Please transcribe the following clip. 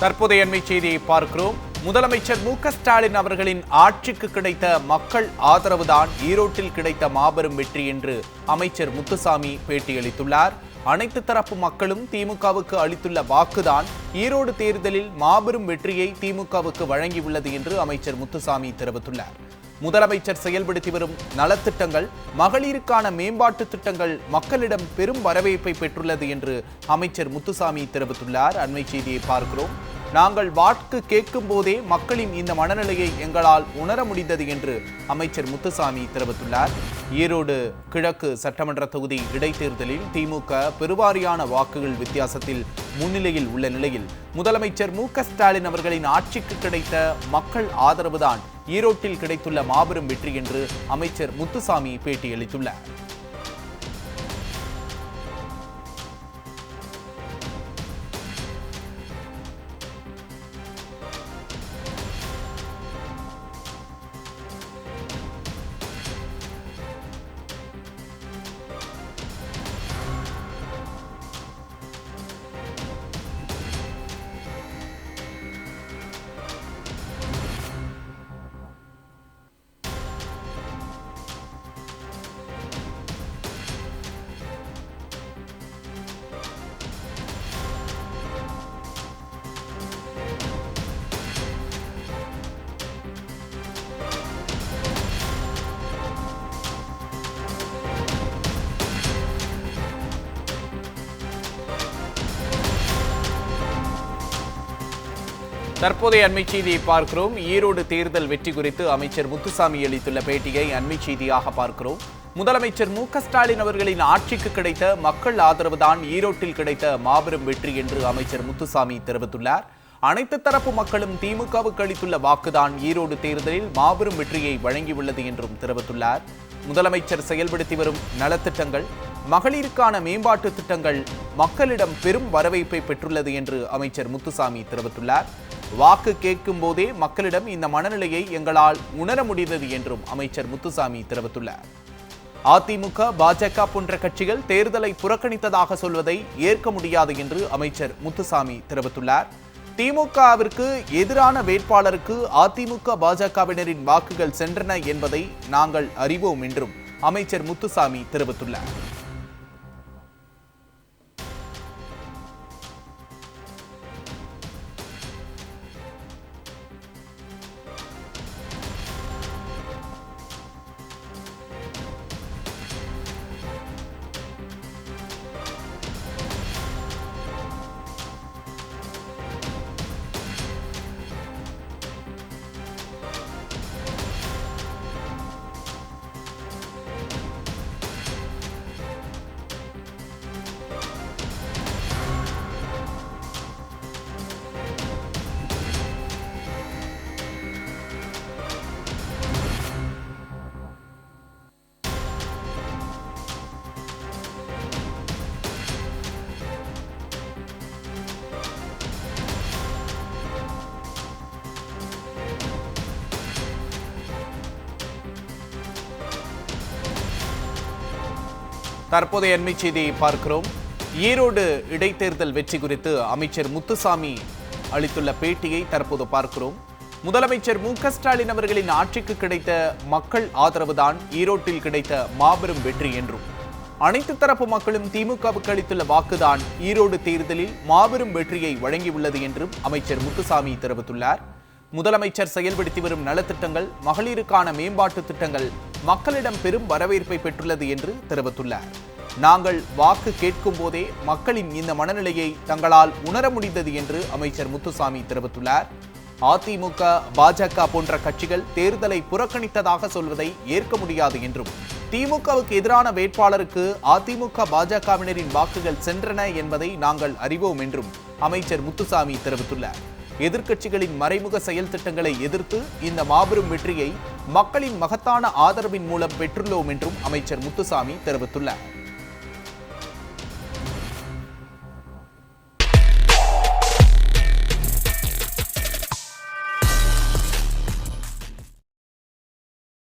தற்போதைய அண்மை செய்தியை பார்க்கிறோம். முதலமைச்சர் மு.க. ஸ்டாலின் அவர்களின் ஆட்சிக்கு கிடைத்த மக்கள் ஆதரவுதான் ஈரோட்டில் கிடைத்த மாபெரும் வெற்றி என்று அமைச்சர் முத்துசாமி பேட்டியளித்துள்ளார். அனைத்து தரப்பு மக்களும் திமுகவுக்கு அளித்துள்ள வாக்குதான் ஈரோடு தேர்தலில் மாபெரும் வெற்றியை திமுகவுக்கு வழங்கியுள்ளது என்று அமைச்சர் முத்துசாமி தெரிவித்துள்ளார். முதலமைச்சர் செயல்படுத்தி வரும் நலத்திட்டங்கள், மகளிருக்கான மேம்பாட்டு திட்டங்கள் மக்களிடம் பெரும் வரவேற்பை பெற்றுள்ளது என்று அமைச்சர் முத்துசாமி தெரிவித்துள்ளார். அண்மை செய்தியை பார்க்கிறோம். நாங்கள் வாக்கு கேட்கும் போதே மக்களின் இந்த மனநிலையை எங்களால் உணர முடிந்தது என்று அமைச்சர் முத்துசாமி தெரிவித்துள்ளார். ஈரோடு கிழக்கு சட்டமன்ற தொகுதி இடைத்தேர்தலில் திமுக பெருவாரியான வாக்குகள் வித்தியாசத்தில் முன்னிலையில் உள்ள நிலையில் முதலமைச்சர் மு.க. ஸ்டாலின் அவர்களின் ஆட்சிக்கு கிடைத்த மக்கள் ஆதரவுதான் ஈரோட்டில் கிடைத்துள்ள மாபெரும் வெற்றி என்று அமைச்சர் முத்துசாமி பேட்டியளித்துள்ளார். தற்போதைய அண்மை செய்தியை பார்க்கிறோம். ஈரோடு தேர்தல் வெற்றி குறித்து அமைச்சர் முத்துசாமி அளித்துள்ள பேட்டியை அண்மை செய்தியாக பார்க்கிறோம். முதலமைச்சர் மு.க. ஸ்டாலின் அவர்களின் ஆட்சிக்கு கிடைத்த மக்கள் ஆதரவுதான் ஈரோட்டில் கிடைத்த மாபெரும் வெற்றி என்று அமைச்சர் முத்துசாமி தெரிவித்துள்ளார். அனைத்து தரப்பு மக்களும் திமுகவுக்கு அளித்துள்ள வாக்குதான் ஈரோடு தேர்தலில் மாபெரும் வெற்றியை வழங்கியுள்ளது என்றும் தெரிவித்துள்ளார். முதலமைச்சர் செயல்படுத்தி வரும் நலத்திட்டங்கள், மகளிருக்கான மேம்பாட்டு திட்டங்கள் மக்களிடம் பெரும் வரவேற்பை பெற்றுள்ளது என்று அமைச்சர் முத்துசாமி தெரிவித்துள்ளார். வாக்கு கேட்கும் போதே மக்களிடம் இந்த மனநிலையை எங்களால் உணர முடிந்தது என்றும் அமைச்சர் முத்துசாமி தெரிவித்துள்ளார். அதிமுக, பாஜக போன்ற கட்சிகள் தேர்தலை புறக்கணித்ததாக சொல்வதை ஏற்க முடியாது என்று அமைச்சர் முத்துசாமி தெரிவித்துள்ளார். திமுகவிற்கு எதிரான வேட்பாளருக்கு அதிமுக, பாஜகவினரின் வாக்குகள் சென்றன என்பதை நாங்கள் அறிவோம் என்றும் அமைச்சர் முத்துசாமி தெரிவித்துள்ளார். தற்போதைய அண்மை செய்தியை பார்க்கிறோம். ஈரோடு இடைத்தேர்தல் வெற்றி குறித்து அமைச்சர் முத்துசாமி அளித்துள்ள பேட்டியை தற்போது பார்க்கிறோம். முதலமைச்சர் மு.க. ஸ்டாலின் அவர்களின் ஆட்சிக்கு கிடைத்த மக்கள் ஆதரவுதான் ஈரோட்டில் கிடைத்த மாபெரும் வெற்றி என்றும், அனைத்து தரப்பு மக்களும் திமுகவுக்கு அளித்துள்ள வாக்குதான் ஈரோடு தேர்தலில் மாபெரும் வெற்றியை வழங்கியுள்ளது என்றும் அமைச்சர் முத்துசாமி தெரிவித்துள்ளார். முதலமைச்சர் செயல்படுத்தி வரும் நலத்திட்டங்கள், மகளிருக்கான மேம்பாட்டு திட்டங்கள் மக்களிடம் பெரும் வரவேற்பை பெற்றுள்ளது என்று தெரிவித்துள்ளார். நாங்கள் வாக்கு கேட்கும் போதே மக்களின் இந்த மனநிலையை தங்களால் உணர முடிந்தது என்று அமைச்சர் முத்துசாமி தெரிவித்துள்ளார். அதிமுக, பாஜக போன்ற கட்சிகள் தேர்தலை புறக்கணித்ததாக சொல்வதை ஏற்க முடியாது என்றும், திமுகவுக்கு எதிரான வேட்பாளருக்கு அதிமுக, பாஜகவினரின் வாக்குகள் சென்றன என்பதை நாங்கள் அறிவோம் என்றும் அமைச்சர் முத்துசாமி தெரிவித்துள்ளார். எதிர்க்கட்சிகளின் மறைமுக செயல் திட்டங்களை எதிர்த்து இந்த மாபெரும் வெற்றியை மக்களின் மகத்தான ஆதரவின் மூலம் பெற்றுள்ளோம் என்றும் அமைச்சர் முத்துசாமி தெரிவித்துள்ளார்.